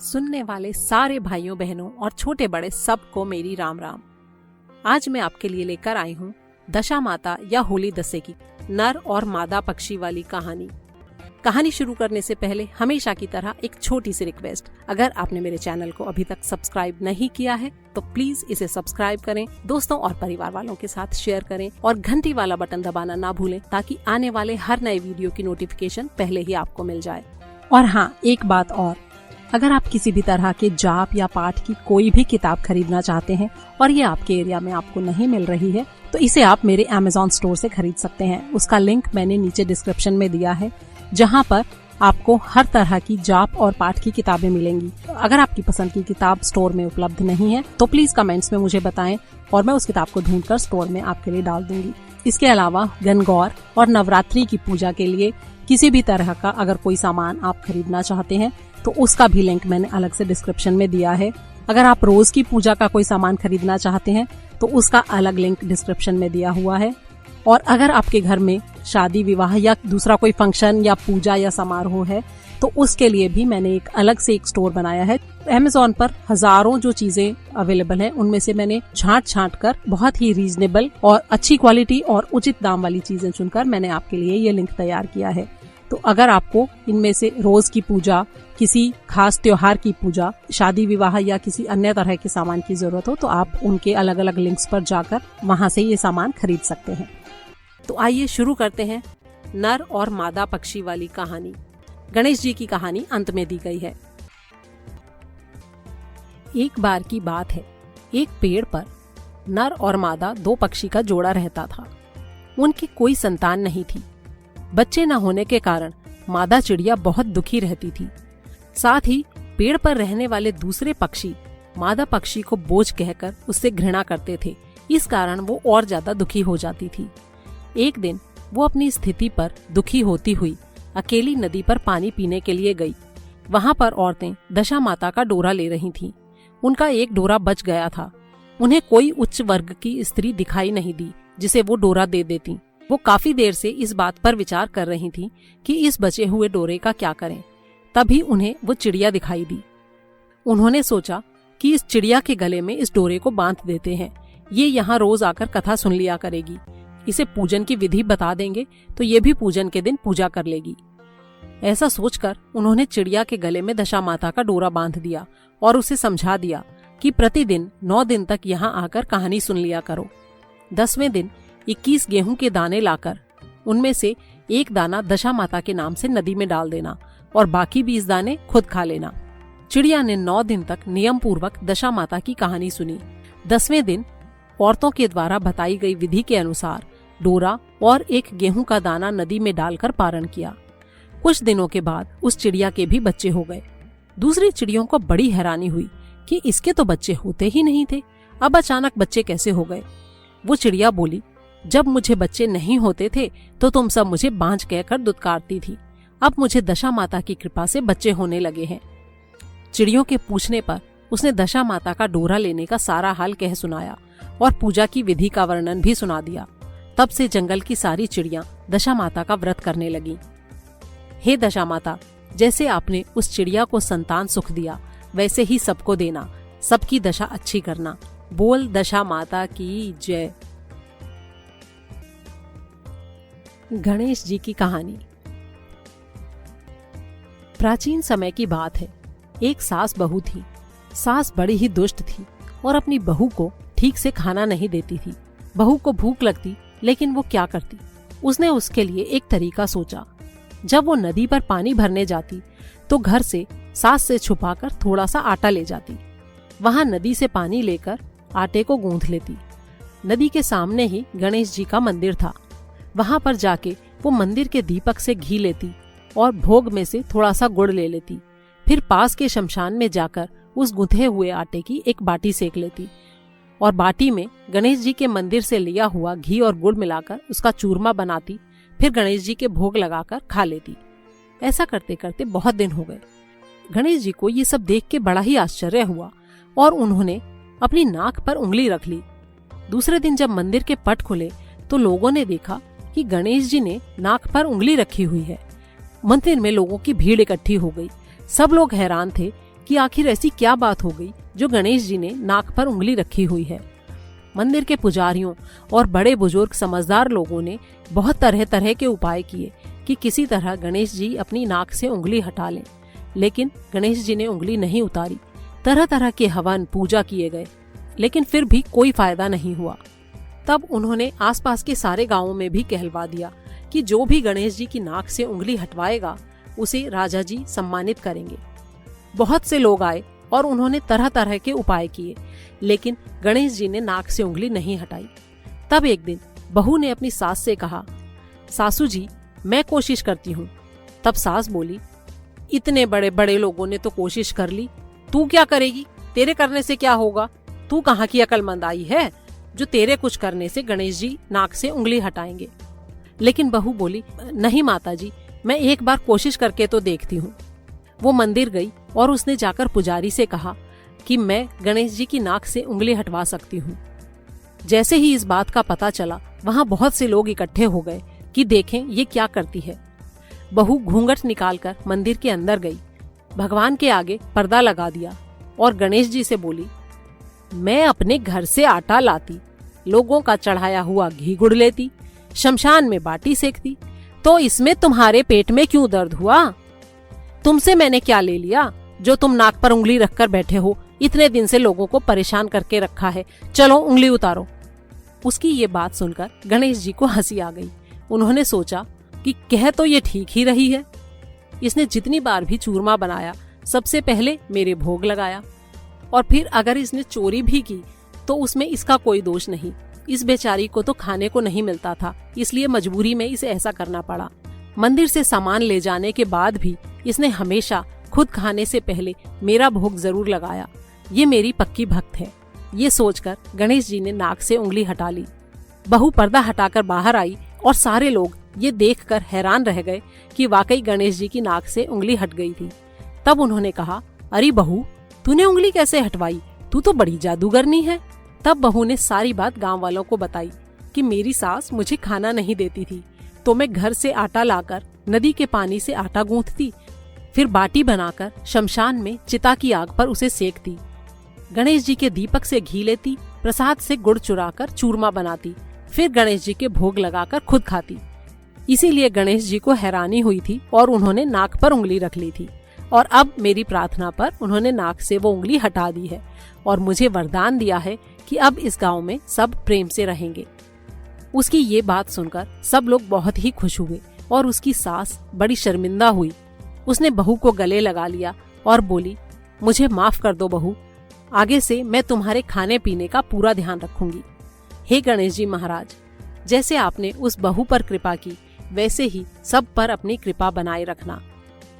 सुनने वाले सारे भाइयों बहनों और छोटे बड़े सबको मेरी राम राम। आज मैं आपके लिए लेकर आई हूँ दशा माता या होली दसे की नर और मादा पक्षी वाली कहानी। कहानी शुरू करने से पहले हमेशा की तरह एक छोटी सी रिक्वेस्ट, अगर आपने मेरे चैनल को अभी तक सब्सक्राइब नहीं किया है तो प्लीज इसे सब्सक्राइब करें, दोस्तों और परिवार वालों के साथ शेयर करें और घंटी वाला बटन दबाना ना भूलें ताकि आने वाले हर नए वीडियो की नोटिफिकेशन पहले ही आपको मिल जाए। और हाँ, एक बात और, अगर आप किसी भी तरह के जाप या पाठ की कोई भी किताब खरीदना चाहते हैं और ये आपके एरिया में आपको नहीं मिल रही है तो इसे आप मेरे Amazon स्टोर से खरीद सकते हैं। उसका लिंक मैंने नीचे डिस्क्रिप्शन में दिया है, जहां पर आपको हर तरह की जाप और पाठ की किताबें मिलेंगी। अगर आपकी पसंद की किताब स्टोर में उपलब्ध नहीं है तो प्लीज कमेंट्स में मुझे बताएं और मैं उस किताब को ढूंढकर स्टोर में आपके लिए डाल दूंगी। इसके अलावा गणगौर और नवरात्रि की पूजा के लिए किसी भी तरह का अगर कोई सामान आप खरीदना चाहते हैं तो उसका भी लिंक मैंने अलग से डिस्क्रिप्शन में दिया है। अगर आप रोज की पूजा का कोई सामान खरीदना चाहते हैं तो उसका अलग लिंक डिस्क्रिप्शन में दिया हुआ है। और अगर आपके घर में शादी विवाह या दूसरा कोई फंक्शन या पूजा या समारोह है तो उसके लिए भी मैंने एक अलग से एक स्टोर बनाया है। Amazon पर हजारों जो चीजें अवेलेबल हैं उनमें से मैंने छांट कर बहुत ही रीजनेबल और अच्छी क्वालिटी और उचित दाम वाली चीजें चुनकर मैंने आपके लिए ये लिंक तैयार किया है। तो अगर आपको इनमें से रोज की पूजा, किसी खास त्योहार की पूजा, शादी विवाह या किसी अन्य तरह के सामान की जरूरत हो तो आप उनके अलग अलग लिंक्स पर जाकर वहां से ये सामान खरीद सकते हैं। तो आइए शुरू करते हैं नर और मादा पक्षी वाली कहानी। गणेश जी की कहानी अंत में दी गई है। एक बार की बात है, एक पेड़ पर नर और मादा दो पक्षी का जोड़ा रहता था। उनकी कोई संतान नहीं थी। बच्चे न होने के कारण मादा चिड़िया बहुत दुखी रहती थी। साथ ही पेड़ पर रहने वाले दूसरे पक्षी मादा पक्षी को बोझ कहकर उससे घृणा करते थे। इस कारण वो और ज्यादा दुखी हो जाती थी। एक दिन वो अपनी स्थिति पर दुखी होती हुई अकेली नदी पर पानी पीने के लिए गई। वहां पर औरतें दशा माता का डोरा ले रही थीं। उनका एक डोरा बच गया था। उन्हें कोई उच्च वर्ग की स्त्री दिखाई नहीं दी जिसे वो डोरा दे देती। वो काफी देर से इस बात पर विचार कर रही थीं कि इस बचे हुए डोरे का क्या करें। तभी उन्हें वो चिड़िया दिखाई दी। उन्होंने सोचा कि इस चिड़िया के गले में इस डोरे को बांध देते हैं। ये यहाँ रोज आकर कथा सुन लिया करेगी। इसे पूजन की विधि बता देंगे तो ये भी पूजन के दिन पूजा कर लेगी। ऐसा सोचकर उन्होंने चिड़िया के गले में दशा माता का डोरा बांध दिया और उसे समझा दिया कि प्रतिदिन 9 दिन तक यहाँ आकर कहानी सुन लिया करो। 10वें दिन 21 गेहूं के दाने लाकर उनमें से एक दाना दशा माता के नाम से नदी में डाल देना और बाकी 20 दाने खुद खा लेना। चिड़िया ने 9 दिन तक नियम पूर्वक दशा माता की कहानी सुनी। 10वें दिन औरतों के द्वारा बताई गई विधि के अनुसार डोरा और एक गेहूं का दाना नदी में डालकर पारण किया। कुछ दिनों के बाद उस चिड़िया के भी बच्चे हो गए। दूसरी चिड़ियों को बड़ी हैरानी हुई कि इसके तो बच्चे होते ही नहीं थे, अब अचानक बच्चे कैसे हो गए। वो चिड़िया बोली, जब मुझे बच्चे नहीं होते थे तो तुम सब मुझे बांझ कहकर दुत्कारती थी। अब मुझे दशा माता की कृपा से बच्चे होने लगे हैं। चिड़ियों के पूछने पर उसने दशा माता का डोरा लेने का सारा हाल कह सुनाया और पूजा की विधि का वर्णन भी सुना दिया। तब से जंगल की सारी चिड़ियां दशा माता का व्रत करने लगी। हे दशा माता, जैसे आपने उस चिड़िया को संतान सुख दिया वैसे ही सबको देना, सबकी दशा अच्छी करना। बोल दशा माता की जय। गणेश जी की कहानी। प्राचीन समय की बात है। एक सास बहू थी। सास बड़ी ही दुष्ट थी और अपनी बहू को ठीक से खाना नहीं देती थी। बहू को भूख लगती लेकिन वो क्या करती। उसने उसके लिए एक तरीका सोचा। जब वो नदी पर पानी भरने जाती तो घर से सास से छुपाकर थोड़ा सा आटा ले जाती। वहां नदी से पानी लेकर आटे को गूंथ लेती। नदी के सामने ही गणेश जी का मंदिर था। वहां पर जाके वो मंदिर के दीपक से घी लेती और भोग में से थोड़ा सा गुड़ ले लेती। फिर पास के शमशान में जाकर उस गुंथे हुए आटे की एक बाटी सेक लेती और बाटी में गणेश जी के मंदिर से लिया हुआ घी और गुड़ मिलाकर उसका चूरमा बनाती। फिर गणेश जी के भोग लगाकर खा लेती। ऐसा करते करते बहुत दिन हो गए। गणेश जी को ये सब देख के बड़ा ही आश्चर्य हुआ और उन्होंने अपनी नाक पर उंगली रख ली। दूसरे दिन जब मंदिर के पट खुले तो लोगों ने देखा कि गणेश जी ने नाक पर उंगली रखी हुई है। मंदिर में लोगों की भीड़ इकट्ठी हो गई। सब लोग हैरान थे कि आखिर ऐसी क्या बात हो गई जो गणेश जी ने नाक पर उंगली रखी हुई है। मंदिर के पुजारियों और बड़े बुजुर्ग समझदार लोगों ने बहुत तरह तरह के उपाय किए कि किसी तरह गणेश जी अपनी नाक से उंगली हटा लें, लेकिन गणेश जी ने उंगली नहीं उतारी। तरह तरह के हवन पूजा किए गए, लेकिन फिर भी कोई फायदा नहीं हुआ। तब उन्होंने आसपास के सारे गांवों में भी कहलवा दिया कि जो भी गणेश जी की नाक से उंगली हटवाएगा उसे राजा जी सम्मानित करेंगे। बहुत से लोग आए और उन्होंने तरह तरह के उपाय किए, लेकिन गणेश जी ने नाक से उंगली नहीं हटाई। तब एक दिन बहू ने अपनी सास से कहा, सासू जी मैं कोशिश करती हूँ। तब सास बोली, इतने बड़े बड़े लोगों ने तो कोशिश कर ली, तू क्या करेगी? तेरे करने से क्या होगा? तू कहाँ की अक्लमंद आई है जो तेरे कुछ करने से गणेश जी नाक से उंगली हटाएंगे? लेकिन बहू बोली, नहीं माता जी, मैं एक बार कोशिश करके तो देखती हूँ। वो मंदिर गई और उसने जाकर पुजारी से कहा कि मैं गणेश जी की नाक से उंगली हटवा सकती हूँ। जैसे ही इस बात का पता चला, वहाँ बहुत से लोग इकट्ठे हो गए कि देखें ये क्या करती है। बहू घूंघट निकालकर मंदिर के अंदर गई, भगवान के आगे पर्दा लगा दिया और गणेश जी से बोली, मैं अपने घर से आटा लाती, लोगों का चढ़ाया हुआ घी गुड़ लेती, शमशान में बाटी सेकती, तो इसमें तुम्हारे पेट में क्यों दर्द हुआ? तुमसे मैंने क्या ले लिया जो तुम नाक पर उंगली रखकर बैठे हो? इतने दिन से लोगों को परेशान करके रखा है, चलो उंगली उतारो। उसकी ये बात सुनकर गणेश जी को हंसी आ गई। उन्होंने सोचा कि कह तो ये ठीक ही रही है। इसने जितनी बार भी चूरमा बनाया सबसे पहले मेरे भोग लगाया, और फिर अगर इसने चोरी भी की तो उसमें इसका कोई दोष नहीं। इस बेचारी को तो खाने को नहीं मिलता था, इसलिए मजबूरी में इसे ऐसा करना पड़ा। मंदिर से सामान ले जाने के बाद भी इसने हमेशा खुद खाने से पहले मेरा भोग जरूर लगाया। ये मेरी पक्की भक्त है। ये सोचकर गणेश जी ने नाक से उंगली हटा ली। बहू पर्दा हटाकर बाहर आई और सारे लोग ये देखकर हैरान रह गए कि वाकई गणेश जी की नाक से उंगली हट गई थी। तब उन्होंने कहा, अरे बहू, तूने उंगली कैसे हटवाई? तू तो बड़ी जादूगरनी है। तब बहू ने सारी बात गांव वालों को बताई कि मेरी सास मुझे खाना नहीं देती थी, तो मैं घर से आटा लाकर नदी के पानी से आटा गूंथती, फिर बाटी बनाकर शमशान में चिता की आग पर उसे सेकती, गणेश जी के दीपक से घी लेती, प्रसाद से गुड़ चुराकर चूरमा बनाती, फिर गणेश जी के भोग लगाकर खुद खाती। इसीलिए गणेश जी को हैरानी हुई थी और उन्होंने नाक पर उंगली रख ली थी, और अब मेरी प्रार्थना पर उन्होंने नाक से वो उंगली हटा दी है और मुझे वरदान दिया है कि अब इस गांव में सब प्रेम से रहेंगे। उसकी ये बात सुनकर सब लोग बहुत ही खुश हुए और उसकी सास बड़ी शर्मिंदा हुई। उसने बहू को गले लगा लिया और बोली, मुझे माफ कर दो बहू, आगे से मैं तुम्हारे खाने पीने का पूरा ध्यान रखूंगी। हे गणेश जी महाराज, जैसे आपने उस बहू पर कृपा की, वैसे ही सब पर अपनी कृपा बनाए रखना।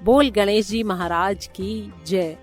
बोल गणेश जी महाराज की जय।